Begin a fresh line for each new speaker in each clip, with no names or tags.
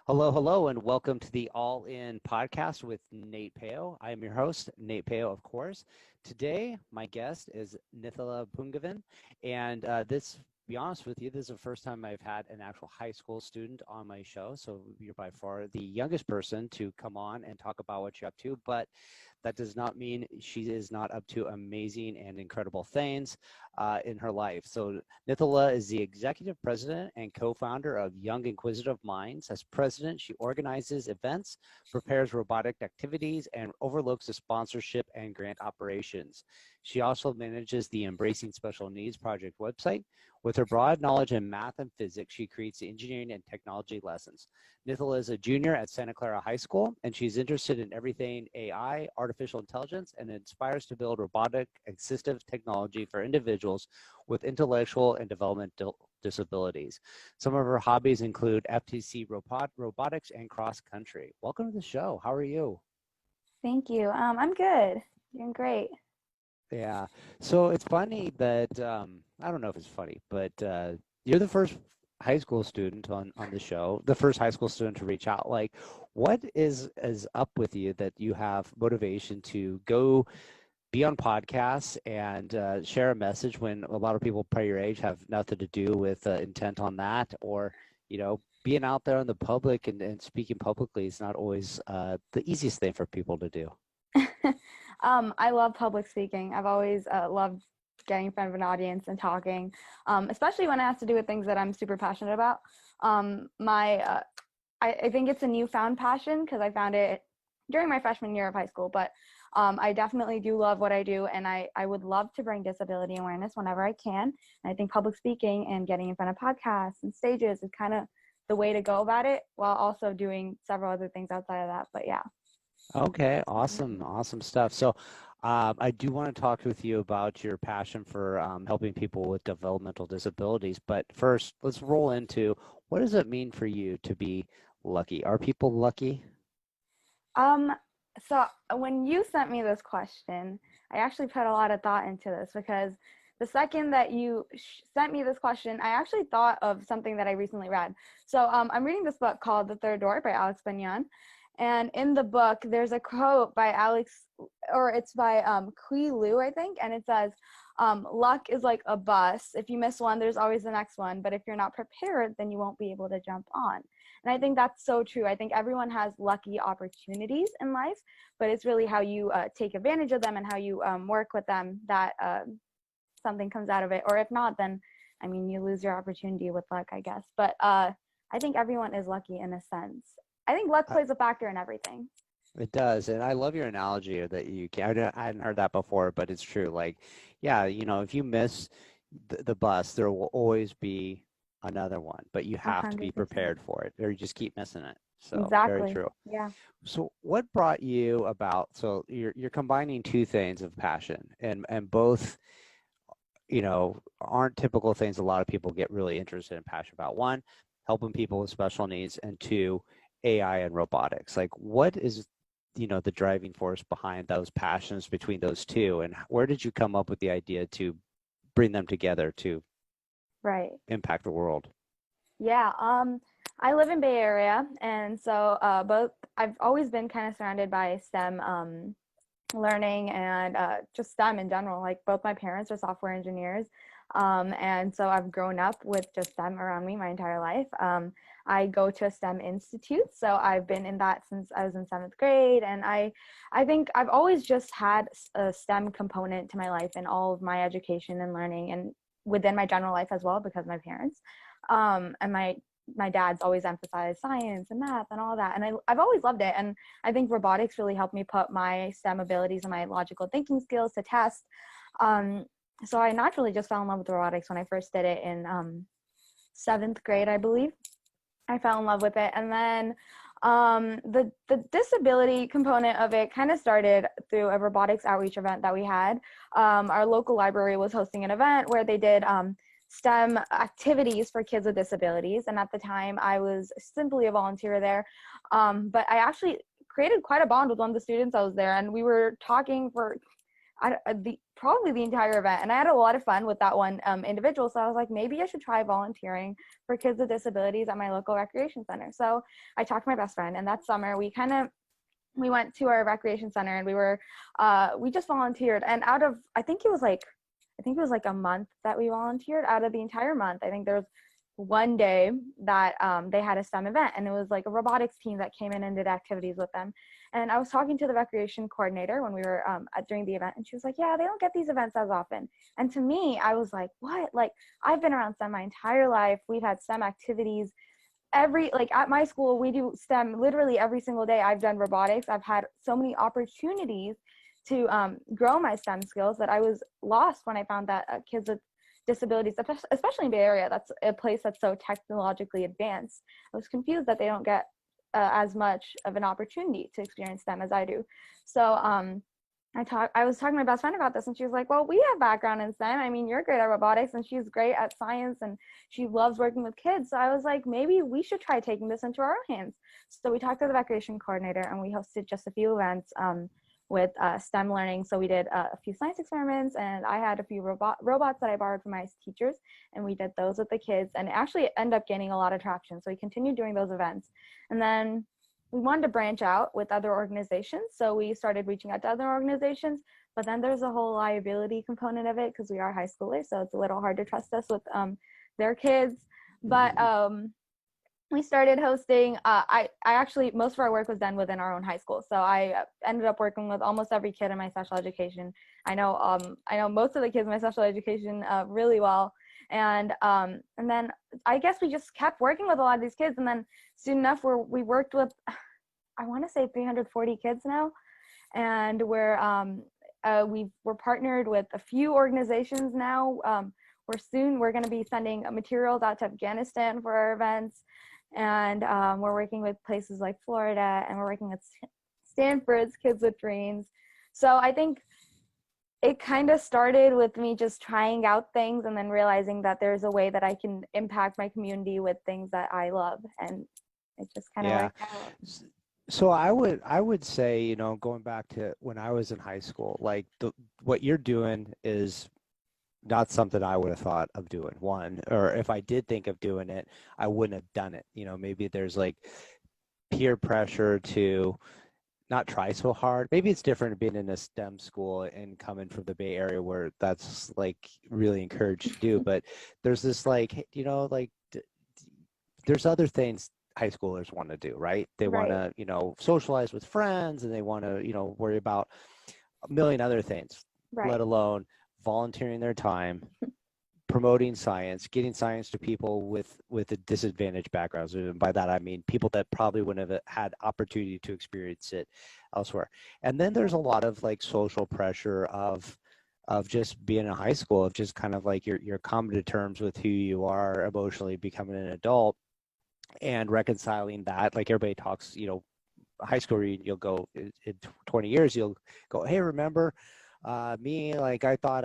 Hello, hello, and welcome to the All In podcast with Nate Peo. I am your host, Nate Peo, of course. Today, my guest is Nithila Poongovan, and be honest with you, this is the first time I've had an actual high school student on my show, so you're by far the youngest person to come on and talk about what you're up to, but that does not mean she is not up to amazing and incredible things in her life. So Nithila is the executive president and co-founder of Young Inquisitive Minds. As president, she organizes events, prepares robotic activities, and overlooks the sponsorship and grant operations. She also manages the Embracing Special Needs Project website. With her broad knowledge in math and physics, she creates engineering and technology lessons. Nithila is a junior at Santa Clara High School, and she's interested in everything AI, artificial intelligence, and inspires to build robotic assistive technology for individuals with intellectual and developmental disabilities. Some of her hobbies include FTC robotics and cross country. Welcome to the show. How are you?
Thank you. I'm good. Doing great.
Yeah. So it's funny that I don't know if it's funny, but you're the first high school student on the show, the first high school student to reach out. Like, what is up with you that you have motivation to go be on podcasts and share a message when a lot of people probably your age have nothing to do with intent on that, or being out there in the public and speaking publicly is not always the easiest thing for people to do.
I love public speaking. I've always loved getting in front of an audience and talking, especially when it has to do with things that I'm super passionate about. I think it's a newfound passion because I found it during my freshman year of high school, but I definitely do love what I do, and I would love to bring disability awareness whenever I can. And I think public speaking and getting in front of podcasts and stages is kind of the way to go about it, while also doing several other things outside of that. But yeah.
Okay, awesome stuff. So I do want to talk with you about your passion for helping people with developmental disabilities. But first, let's roll into what does it mean for you to be lucky? Are people lucky?
So when you sent me this question, I actually put a lot of thought into this, because the second that you sent me this question, I actually thought of something that I recently read. So I'm reading this book called The Third Door by Alex Benyon. And in the book, there's a quote by it's by Kui Liu, I think. And it says, luck is like a bus. If you miss one, there's always the next one. But if you're not prepared, then you won't be able to jump on. And I think that's so true. I think everyone has lucky opportunities in life, but it's really how you take advantage of them and how you work with them that something comes out of it. Or if not, then, I mean, you lose your opportunity with luck, I guess. But I think everyone is lucky in a sense. I think luck plays a factor in everything.
It does. And I love your analogy that I hadn't heard that before, but it's true. Like, yeah, if you miss the bus, there will always be another one, but you have to be
100%.
prepared for it, or you just keep missing it. So
Exactly.
very true.
Yeah.
So what brought you about, so you're combining two things of passion, and both, aren't typical things a lot of people get really interested and passionate about. One, helping people with special needs, and two, AI and robotics. Like, what is the driving force behind those passions between those two, and where did you come up with the idea to bring them together to impact the world?
Yeah, I live in Bay Area, and so I've always been kind of surrounded by STEM learning and just STEM in general. Like, both my parents are software engineers, and so I've grown up with just STEM around me my entire life. I go to a STEM institute, so I've been in that since I was in 7th grade, and I think I've always just had a STEM component to my life in all of my education and learning, and within my general life as well, because my parents and my dad's always emphasized science and math and all that, and I've always loved it. And I think robotics really helped me put my STEM abilities and my logical thinking skills to test. So I naturally just fell in love with robotics when I first did it in 7th grade, I believe. I fell in love with it, and then the disability component of it kind of started through a robotics outreach event that we had. Our local library was hosting an event where they did STEM activities for kids with disabilities, and at the time I was simply a volunteer there, but I actually created quite a bond with one of the students I was there, and we were talking for probably the entire event, and I had a lot of fun with that one individual. So I was like, maybe I should try volunteering for kids with disabilities at my local recreation center. So I talked to my best friend, and that summer we went to our recreation center, and we just volunteered. And out of I think it was like a month that we volunteered. Out of the entire month, I think there was one day that they had a STEM event, and it was like a robotics team that came in and did activities with them. And I was talking to the recreation coordinator when we were during the event, and she was like, yeah, they don't get these events as often. And to me, I was like, what? Like, I've been around STEM my entire life. We've had STEM activities at my school. We do STEM literally every single day. I've done robotics. I've had so many opportunities to grow my STEM skills that I was lost when I found that kids with disabilities, especially in Bay Area, that's a place that's so technologically advanced. I was confused that they don't get as much of an opportunity to experience STEM as I do. So I was talking to my best friend about this, and she was like, well, we have background in STEM. I mean, you're great at robotics, and she's great at science, and she loves working with kids. So I was like, maybe we should try taking this into our own hands. So we talked to the recreation coordinator, and we hosted just a few events with STEM learning. So we did a few science experiments, and I had a few robots that I borrowed from my teachers, and we did those with the kids, and actually ended up gaining a lot of traction. So we continued doing those events. And then we wanted to branch out with other organizations. So we started reaching out to other organizations, but then there's a whole liability component of it because we are high schoolers. So it's a little hard to trust us with their kids. But we started hosting, I actually, most of our work was done within our own high school. So I ended up working with almost every kid in my special education. I know most of the kids in my special education really well. And then I guess we just kept working with a lot of these kids. And then soon enough, we worked with, I want to say 340 kids now. And we're partnered with a few organizations now. We're going to be sending materials out to Afghanistan for our events. And we're working with places like Florida, and we're working with Stanford's Kids with Dreams. So I think it kind of started with me just trying out things and then realizing that there's a way that I can impact my community with things that I love. And it just kind of worked out.
So I would say, you know, going back to when I was in high school, like what you're doing is not something I would have thought of doing. One, or if I did think of doing it, I wouldn't have done it. You know, maybe there's like peer pressure to not try so hard. Maybe it's different being in a STEM school and coming from the Bay Area where that's like really encouraged to do. But there's this like, you know, like there's other things high schoolers want to do, right? They want to, you know, socialize with friends, and they want to, you know, worry about a million other things, let alone volunteering their time, promoting science, getting science to people with a disadvantaged backgrounds. And by that, I mean people that probably wouldn't have had opportunity to experience it elsewhere. And then there's a lot of like social pressure of just being in high school, of just kind of like you're coming to terms with who you are emotionally, becoming an adult, and reconciling that. Like everybody talks, you know, high school reunion, you'll go in 20 years, you'll go, hey, remember me? Like I thought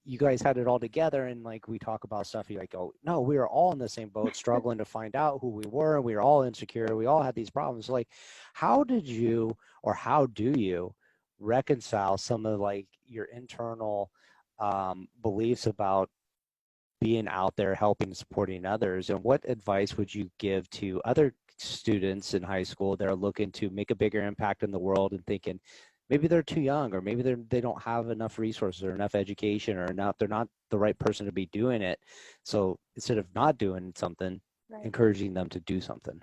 you guys had it all together, and like we talk about stuff, you like, oh no, we were all in the same boat, struggling to find out who we were, and we were all insecure, we all had these problems. Like how do you reconcile some of like your internal beliefs about being out there helping and supporting others, and what advice would you give to other students in high school that are looking to make a bigger impact in the world and thinking maybe they're too young, or maybe they don't have enough resources or enough education, or they're not the right person to be doing it? So instead of not doing something, encouraging them to do something.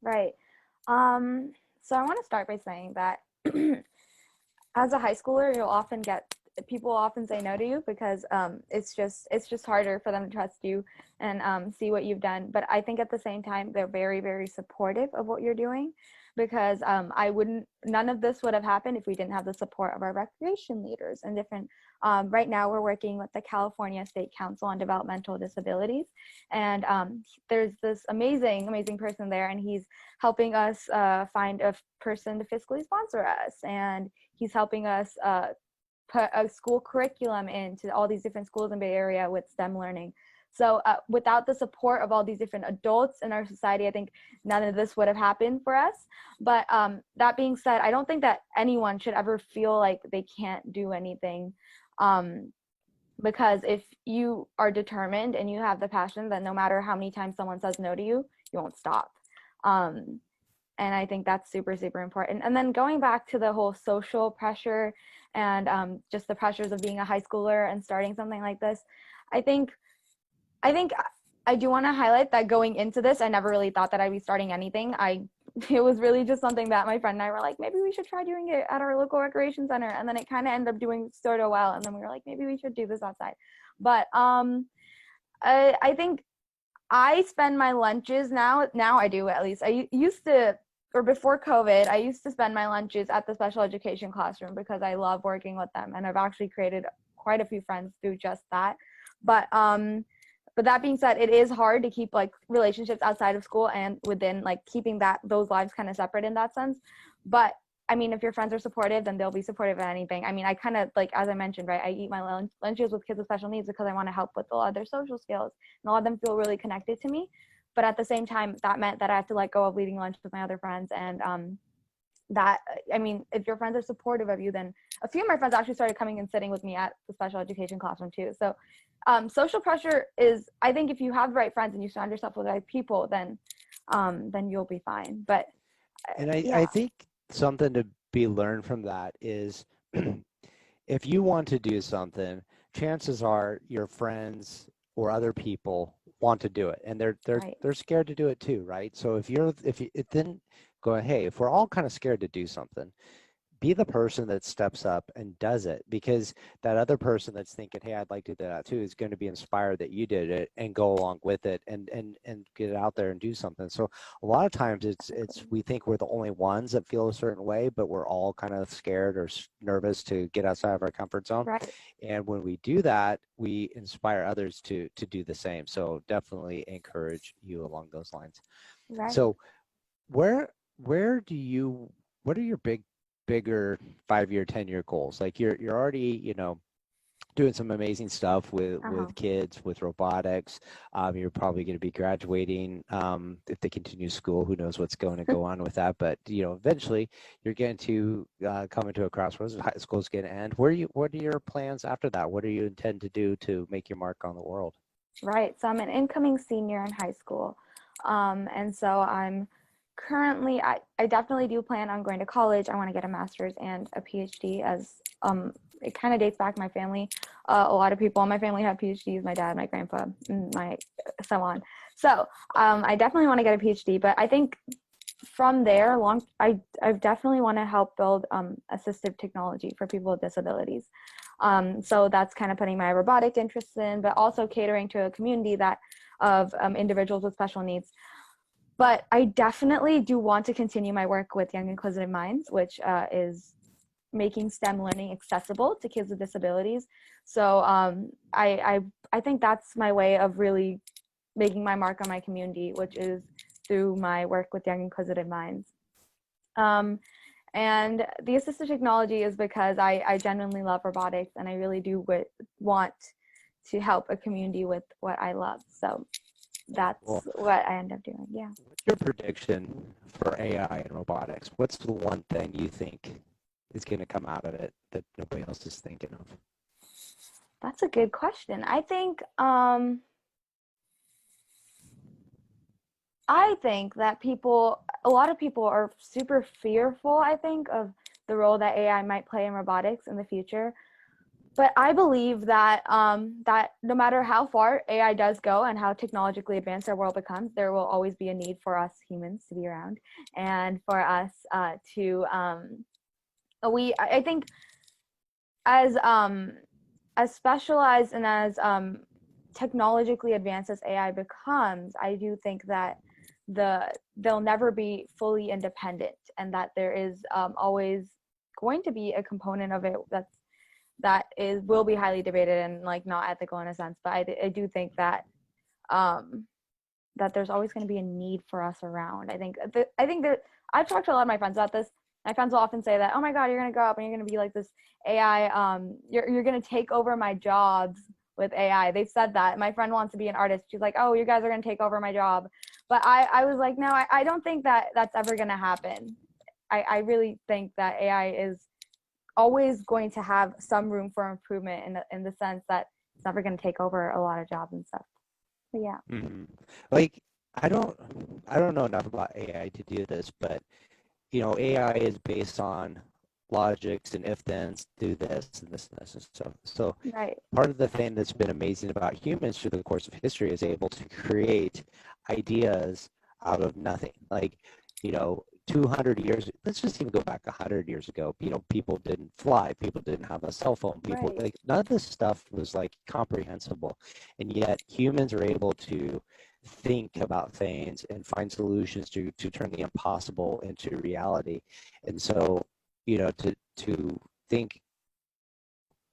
Right. So I want to start by saying that as a high schooler, people often say no to you because it's just harder for them to trust you and see what you've done. But I think at the same time, they're very, very supportive of what you're doing, because none of this would have happened if we didn't have the support of our recreation leaders and different. Right now, we're working with the California State Council on Developmental Disabilities, and there's this amazing, amazing person there, and he's helping us find a person to fiscally sponsor us, and he's helping us put a school curriculum into all these different schools in Bay Area with STEM learning. So without the support of all these different adults in our society, I think none of this would have happened for us. But that being said, I don't think that anyone should ever feel like they can't do anything. Because if you are determined and you have the passion, then no matter how many times someone says no to you, you won't stop. And I think that's super, super important. And then going back to the whole social pressure and just the pressures of being a high schooler and starting something like this, I think I do want to highlight that going into this, I never really thought that I'd be starting anything. It was really just something that my friend and I were like, maybe we should try doing it at our local recreation center. And then it kind of ended up doing sort of well. And then we were like, maybe we should do this outside. But I think I spend my lunches now I do at least. I used to, or before COVID, I used to spend my lunches at the special education classroom because I love working with them. And I've actually created quite a few friends through just that. But that being said, it is hard to keep like relationships outside of school and within, like keeping those lives kind of separate in that sense. But I mean, if your friends are supportive, then they'll be supportive of anything. I mean, I kind of, like, as I mentioned, right, I eat my lunches with kids with special needs because I want to help with a lot of their social skills and a lot of them feel really connected to me. But at the same time, that meant that I have to let go of leading lunch with my other friends. And that, I mean, if your friends are supportive of you, then a few of my friends actually started coming and sitting with me at the special education classroom too. So social pressure is, I think if you have the right friends and you surround yourself with the right people, then you'll be fine. But
And I think something to be learned from that is if you want to do something, chances are your friends or other people want to do it, and they're scared to do it too, right? So if you then go, hey, if we're all kind of scared to do something, be the person that steps up and does it, because that other person that's thinking, hey, I'd like to do that too, is going to be inspired that you did it and go along with it and get it out there and do something. So a lot of times it's we think we're the only ones that feel a certain way, but we're all kind of scared or nervous to get outside of our comfort zone.
Right.
And when we do that, we inspire others to do the same. So definitely encourage you along those lines.
Right.
So what are your bigger 5-year, 10-year goals? Like you're already, doing some amazing stuff with kids, with robotics. You're probably going to be graduating if they continue school. Who knows what's going to go on with that? But eventually you're going to come into a crossroads. High school's going to end. What are your plans after that? What do you intend to do to make your mark on the world?
Right. So I'm an incoming senior in high school, and so I'm currently, I definitely do plan on going to college. I want to get a master's and a PhD, as it kind of dates back to my family. A lot of people in my family have PhDs, my dad, my grandpa, and so on. So I definitely want to get a PhD, but I think from there, I definitely want to help build assistive technology for people with disabilities. So that's kind of putting my robotic interests in, but also catering to a community of individuals with special needs. But I definitely do want to continue my work with Young Inquisitive Minds, which is making STEM learning accessible to kids with disabilities. So I think that's my way of really making my mark on my community, which is through my work with Young Inquisitive Minds. And the assistive technology is because I genuinely love robotics, and I really do want to help a community with what I love. So that's what I end up doing. Yeah.
What's your prediction for AI and robotics? What's the one thing you think is going to come out of it that nobody else is thinking of?
That's a good question. I think that a lot of people are super fearful, I think, of the role that AI might play in robotics in the future. But I believe that that no matter how far AI does go and how technologically advanced our world becomes, there will always be a need for us humans to be around, and for us I think as specialized and as technologically advanced as AI becomes, I do think that they'll never be fully independent, and that there is always going to be a component of it will be highly debated and like not ethical in a sense. But I do think that that there's always going to be a need for us around. I think that I've talked to a lot of my friends about this. My friends will often say that, oh my God, you're going to grow up and you're going to be like this AI, you're going to take over my jobs. with AI. They've said that. My friend wants to be an artist. She's like, oh, you guys are going to take over my job. But I was like, no, I don't think that that's ever going to happen. I really think that AI is always going to have some room for improvement in the sense that it's never going to take over a lot of jobs and stuff. But yeah.
Mm-hmm. Like, I don't, I don't know enough about AI to do this, but AI is based on logics and if-thens, do this and this and this and stuff. So
Right.
part of the thing that's been amazing about humans through the course of history is able to create ideas out of nothing. Like, 200 years, let's just even go back 100 years ago, people didn't fly, people didn't have a cell phone, people,
Right.
like, none of this stuff was like comprehensible. And yet humans are able to think about things and find solutions to turn the impossible into reality. And so, to think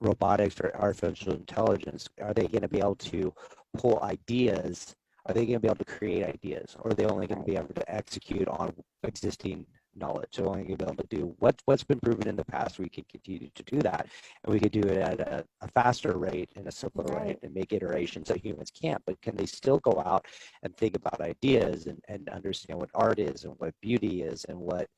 robotics or artificial intelligence, are they going to be able to pull ideas? Are they going to be able to create ideas? Or are they only going to be able to execute on existing knowledge? They're only going to be able to do what's been proven in the past. We could continue to do that, and we could do it at a faster rate and a simpler rate and make iterations that humans can't. But can they still go out and think about ideas and understand what art is and what beauty is and what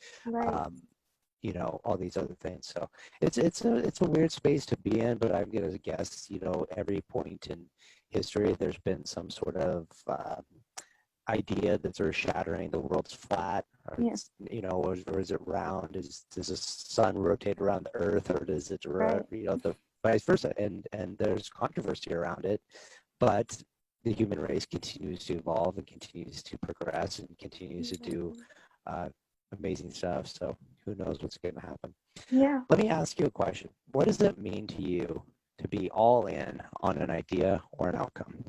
all these other things. So it's a weird space to be in, but I'm gonna guess, every point in history there's been some sort of idea that sort of shattering the world's flat, or or is it round? Does the sun rotate around the earth, or does it the vice versa? And there's controversy around it, but the human race continues to evolve and continues to progress and continues to do amazing stuff. So who knows what's going to happen?
Yeah.
Let me ask you a question. What does it mean to you to be all in on an idea or an outcome?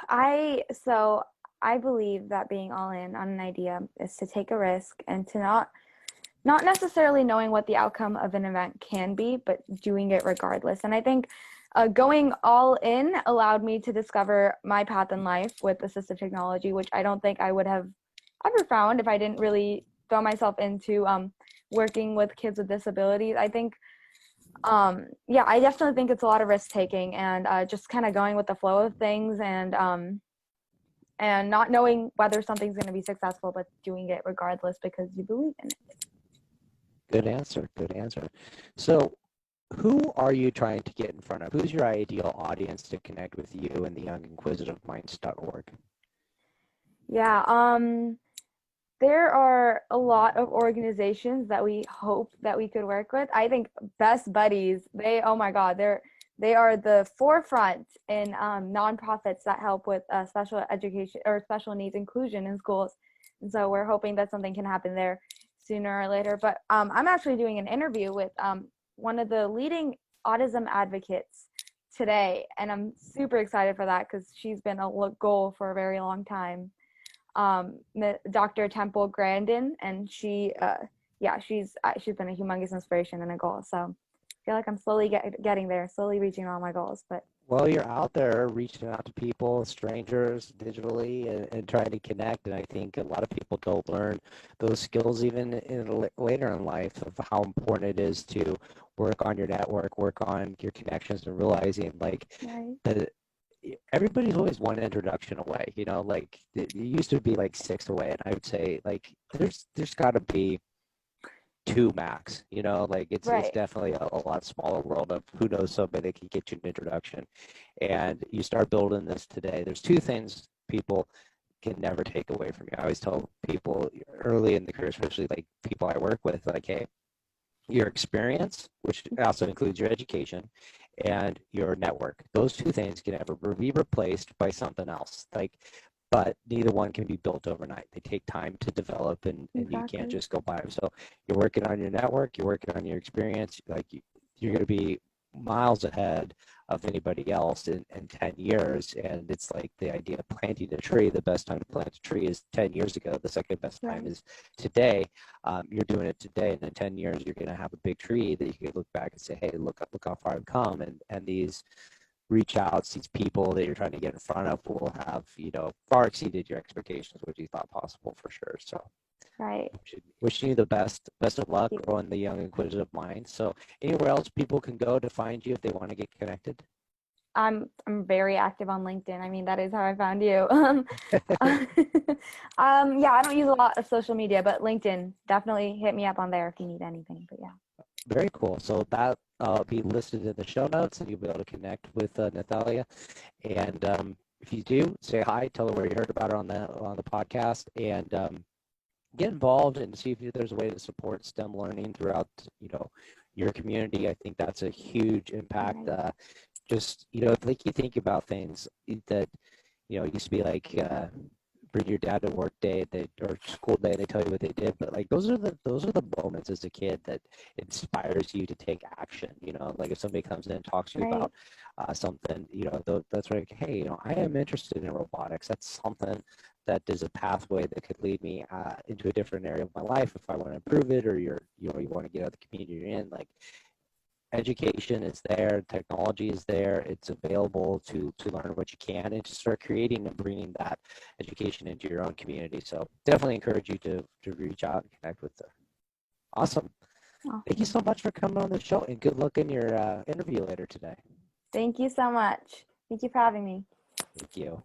I believe that being all in on an idea is to take a risk and to not necessarily knowing what the outcome of an event can be, but doing it regardless. And I think going all in allowed me to discover my path in life with assistive technology, which I don't think I would have ever found if I didn't really throw myself into working with kids with disabilities. I think, I definitely think it's a lot of risk taking and just kind of going with the flow of things and not knowing whether something's going to be successful, but doing it regardless because you believe in it.
Good answer. Good answer. So who are you trying to get in front of? Who's your ideal audience to connect with you and the younginquisitiveminds.org?
Yeah, there are a lot of organizations that we hope that we could work with. I think Best Buddies, oh my God, they are the forefront in nonprofits that help with special education or special needs inclusion in schools. And so we're hoping that something can happen there sooner or later. But I'm actually doing an interview with one of the leading autism advocates today. And I'm super excited for that because she's been a goal for a very long time. Dr. Temple Grandin, and she's been a humongous inspiration and a goal. So I feel like I'm slowly getting there, slowly reaching all my goals. But
well, you're out there reaching out to people, strangers, digitally, and trying to connect. And I think a lot of people don't learn those skills even later in life of how important it is to work on your network, work on your connections, and realizing that everybody's always one introduction away. Like it used to be like six away, and I would say like there's got to be two max. It's definitely a lot smaller world of who knows somebody that can get you an introduction, and you start building this today. There's two things people can never take away from you. I always tell people early in the career, especially like people I work with, like, hey, your experience, which also includes your education, and your network. Those two things can never be replaced by something else. But neither one can be built overnight. They take time to develop, and you can't just go by them. So you're working on your network, you're working on your experience. You're going to be miles ahead of anybody else in 10 years. And it's like the idea of planting a tree. The best time to plant a tree is 10 years ago. The second best time is today. You're doing it today, and in 10 years, you're going to have a big tree that you can look back and say, hey, look how far I've come. And these reach out, these people that you're trying to get in front of will have, far exceeded your expectations, what you thought possible for sure. So
Right.
wishing you the best of luck
Thank you.
growing the young inquisitive mind. So anywhere else people can go to find you if they want to get connected?
I'm very active on LinkedIn. I mean, that is how I found you. Yeah, I don't use a lot of social media, but LinkedIn, definitely hit me up on there if you need anything. But yeah.
Very cool. So that be listed in the show notes, and you'll be able to connect with Natalia. And if you do, say hi, tell her where you heard about her on the podcast, and get involved and see if there's a way to support STEM learning throughout, your community. I think that's a huge impact.
Right.
Just, like you think about things that, it used to be like bring your dad to work day or school day, they tell you what they did, but like those are the moments as a kid that inspires you to take action. Like if somebody comes in and talks to you
Right.
about something, that's like, hey, I am interested in robotics. That's something that is a pathway that could lead me into a different area of my life if I want to improve it, or you want to get out of the community you're in. Like, education is there, technology is there, it's available to learn what you can and to start creating and bringing that education into your own community. So definitely encourage you to reach out and connect with them. Awesome. Thank you
Awesome.
so much for coming on the show, and good luck in your interview later today.
Thank you so much. Thank you for having me.
Thank you.